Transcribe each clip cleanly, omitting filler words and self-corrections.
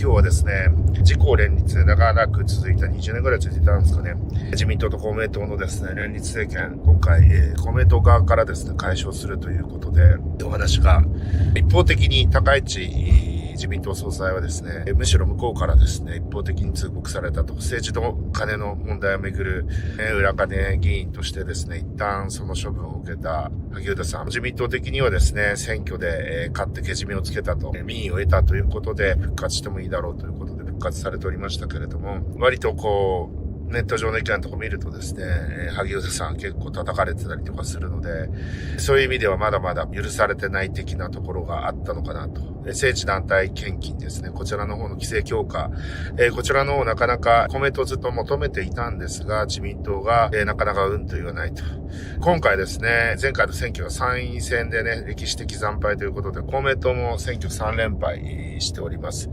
今日はですね、自公連立長らく続いた20年ぐらい続いたんですかね。自民党と公明党のですね、連立政権、今回、公明党側からですね、解消するということで、お話が、一方的に高市自民党総裁はですね、むしろ向こうからですね、一方的に通告されたと、政治の金の問題をめぐる、裏金議員としてですね、一旦その処分を受けた萩生田さん、自民党的にはですね、選挙で、勝ってけじめをつけたと、民意を得たということで、復活してもいいだろうということで復活されておりましたけれども、割とネット上の意見とか見るとですね、萩生田さん結構叩かれてたりとかするので、そういう意味ではまだまだ許されてない的なところがあったのかなと。政治団体献金ですね、こちらの方の規制強化、こちらの方なかなか公明党ずっと求めていたんですが、自民党が、なかなかうんと言わないと。今回ですね、前回の選挙は参院選でね、歴史的惨敗ということで、公明党も選挙3連敗しております。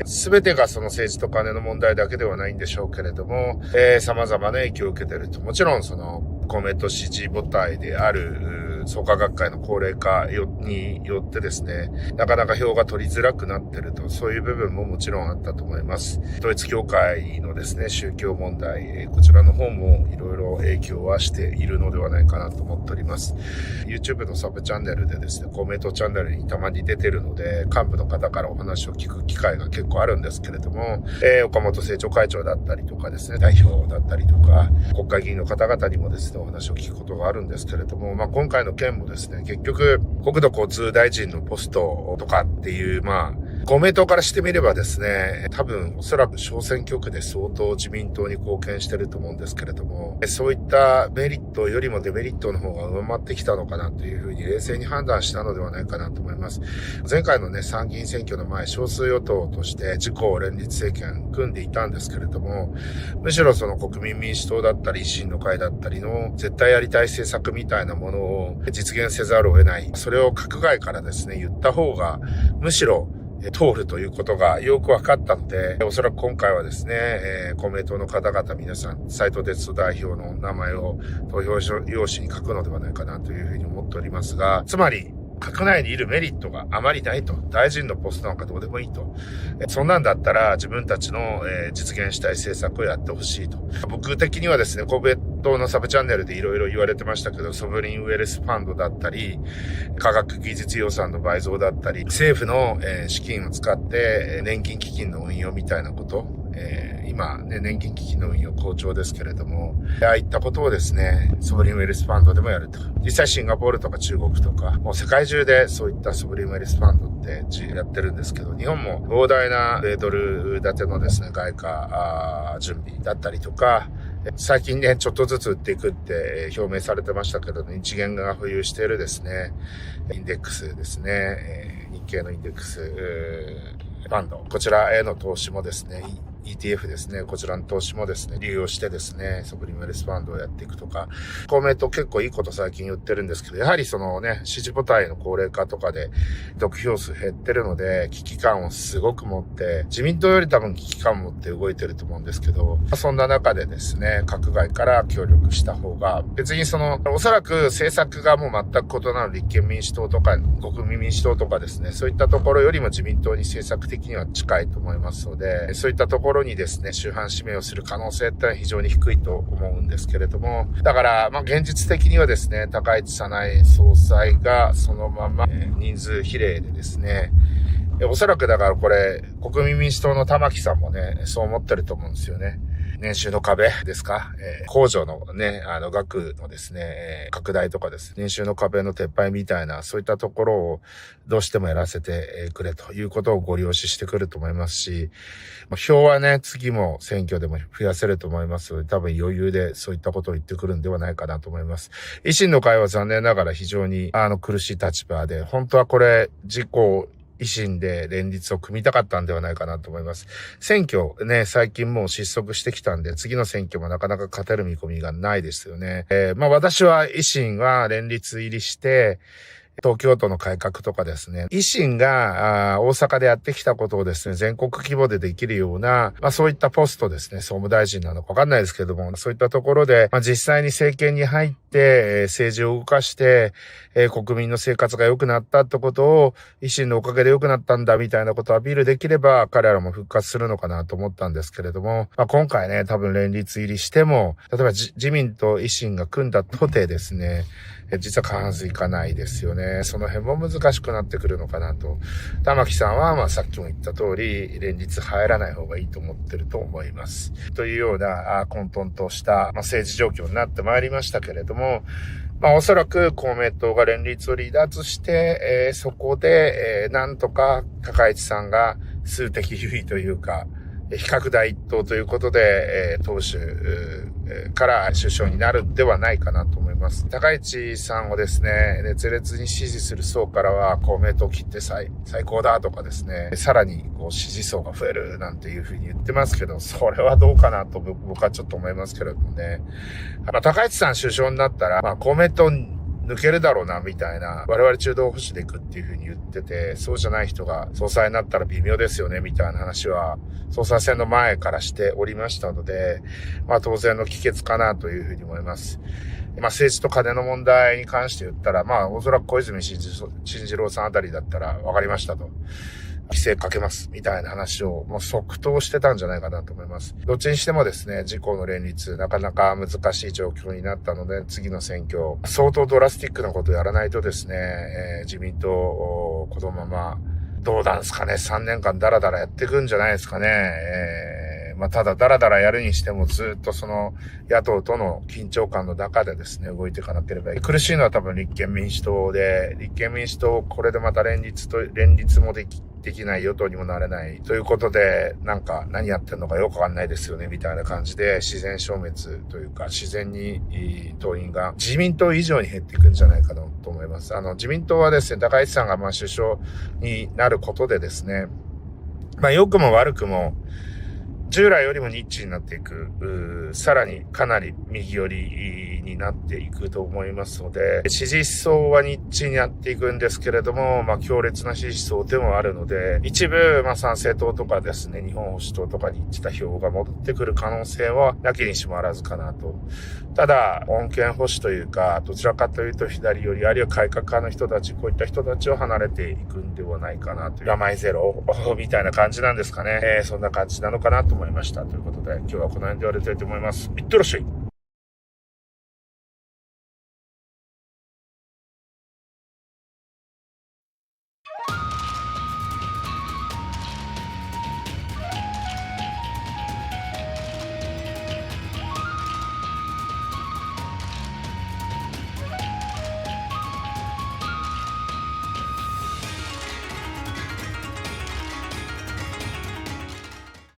すべてがその政治と金の問題だけではないんでしょうけれども、様々な影響を受けていると。もちろんその公明党支持母体である創価学会の高齢化によってですね、なかなか票が取りづらくなっていると、そういう部分ももちろんあったと思います。統一教会のですね、宗教問題、こちらの方もいろいろ影響はしているのではないかなと思っております。YouTube のサブチャンネルでですね、公明党チャンネルにたまに出てるので、幹部の方からお話を聞く機会が結構あるんですけれども、岡本政調会長だったりとかですね、代表だったりとか、国会議員の方々にもですね、お話を聞くことがあるんですけれども、今回の件もですね、結局、国土交通大臣のポストとかっていう、公明党からしてみればですね、多分おそらく小選挙区で相当自民党に貢献してると思うんですけれども、そういったメリットよりもデメリットの方が上回ってきたのかなというふうに冷静に判断したのではないかなと思います。前回のね、参議院選挙の前、少数与党として自公連立政権組んでいたんですけれども、むしろその国民民主党だったり維新の会だったりの絶対やりたい政策みたいなものを実現せざるを得ない。それを閣外からですね、言った方がむしろ通るということがよく分かったので、おそらく今回はですね、公明党の方々皆さん、斉藤哲夫代表の名前を投票用紙に書くのではないかなというふうに思っておりますが、つまり、閣内にいるメリットがあまりないと。大臣のポストなんかどうでもいいと。そんなんだったら自分たちの実現したい政策をやってほしいと。僕的にはですね、神戸党のサブチャンネルでいろいろ言われてましたけど、ソブリンウェルスファンドだったり、科学技術予算の倍増だったり、政府の資金を使って年金基金の運用みたいなこと、今ね、年金基金の運用好調ですけれども、ああいったことをですね、ソブリンウェルスファンドでもやると。実際シンガポールとか中国とか、もう世界中でそういったソブリンウェルスファンドってやってるんですけど、日本も膨大な米ドル建てのですね、外貨準備だったりとか、最近ね、ちょっとずつ売っていくって表明されてましたけど、日銀が保有しているですね、インデックスですね、日経のインデックスファンド、こちらへの投資もですね、ETF ですね。こちらの投資もですね、利用してですね、ソブリンウェルスファンドをやっていくとか、公明党結構いいこと最近言ってるんですけど、やはりそのね、支持母体の高齢化とかで得票数減ってるので、危機感をすごく持って、自民党より多分危機感を持って動いてると思うんですけど、そんな中でですね、閣外から協力した方が、別におそらく政策がもう全く異なる立憲民主党とか、国民民主党とかですね、そういったところよりも自民党に政策的には近いと思いますので、そういったところにですね、終盤指名をする可能性ってのは非常に低いと思うんですけれども、だから、現実的にはですね、高市早苗総裁がそのまま人数比例でですね、おそらくだからこれ、国民民主党の玉木さんもね、そう思ってると思うんですよね。年収の壁ですか、控除のね、額のですね、拡大とかです。年収の壁の撤廃みたいな、そういったところをどうしてもやらせてくれということをご利用ししてくると思いますし、票はね、次も選挙でも増やせると思いますので、多分余裕でそういったことを言ってくるんではないかなと思います。維新の会は残念ながら非常に苦しい立場で、本当はこれ、自公維新で連立を組みたかったんではないかなと思います。選挙ね、最近もう失速してきたんで、次の選挙もなかなか勝てる見込みがないですよね。私は維新は連立入りして、東京都の改革とかですね、維新が大阪でやってきたことをですね、全国規模でできるような、そういったポストですね、総務大臣なのかわかんないですけども、そういったところで、実際に政権に入って、政治を動かして、国民の生活が良くなったってことを、維新のおかげで良くなったんだみたいなことをアピールできれば、彼らも復活するのかなと思ったんですけれども、今回ね、多分連立入りしても、例えば自民と維新が組んだとてですね、実は過半数いかないですよね。その辺も難しくなってくるのかなと。玉木さんは、さっきも言った通り、連立入らない方がいいと思ってると思います。というような、混沌とした、政治状況になってまいりましたけれども、おそらく公明党が連立を離脱して、そこで、なんとか高市さんが数的優位というか、比較第一党ということで、党首から首相になるんではないかなと思います。高市さんをですね、熱烈に支持する層からは公明党切って最高だとかですね、さらに支持層が増えるなんていうふうに言ってますけど、それはどうかなと僕はちょっと思いますけれどもね。高市さん首相になったら、公明党抜けるだろうな、みたいな。我々中道保守でいくっていう風に言ってて、そうじゃない人が総裁になったら微妙ですよね、みたいな話は、総裁選の前からしておりましたので、当然の帰結かなという風に思います。政治と金の問題に関して言ったら、おそらく小泉進次郎さんあたりだったら分かりましたと。規制かけます、みたいな話をもう即答してたんじゃないかなと思います。どっちにしてもですね、自公の連立、なかなか難しい状況になったので、次の選挙、相当ドラスティックなことをやらないとですね、自民党、このまま、どうなんですかね、3年間ダラダラやっていくんじゃないですかね。ただダラダラやるにしてもずっとその野党との緊張感の中でですね、動いていかなければいけない。苦しいのは多分立憲民主党で、立憲民主党、これでまた連立もできない、与党にもなれない。ということで、何やってんのかよくわかんないですよね、みたいな感じで、自然消滅というか、自然に党員が自民党以上に減っていくんじゃないかなと思います。自民党はですね、高市さんが首相になることでですね、良くも悪くも、従来よりもニッチになっていく、さらにかなり右寄りになっていくと思いますので、支持層はニッチになっていくんですけれども、強烈な支持層でもあるので、一部、参政党とかですね、日本保守党とかに行った票が戻ってくる可能性はなきにしもあらずかなと。ただ、穏健保守というか、どちらかというと左寄り、あるいは改革派の人たち、こういった人たちを離れていくんではないかなという、病ゼロみたいな感じなんですかね。そんな感じなのかなと思いました。ということで、今日はこの辺で終わりたいと思います。いってらっしゃい。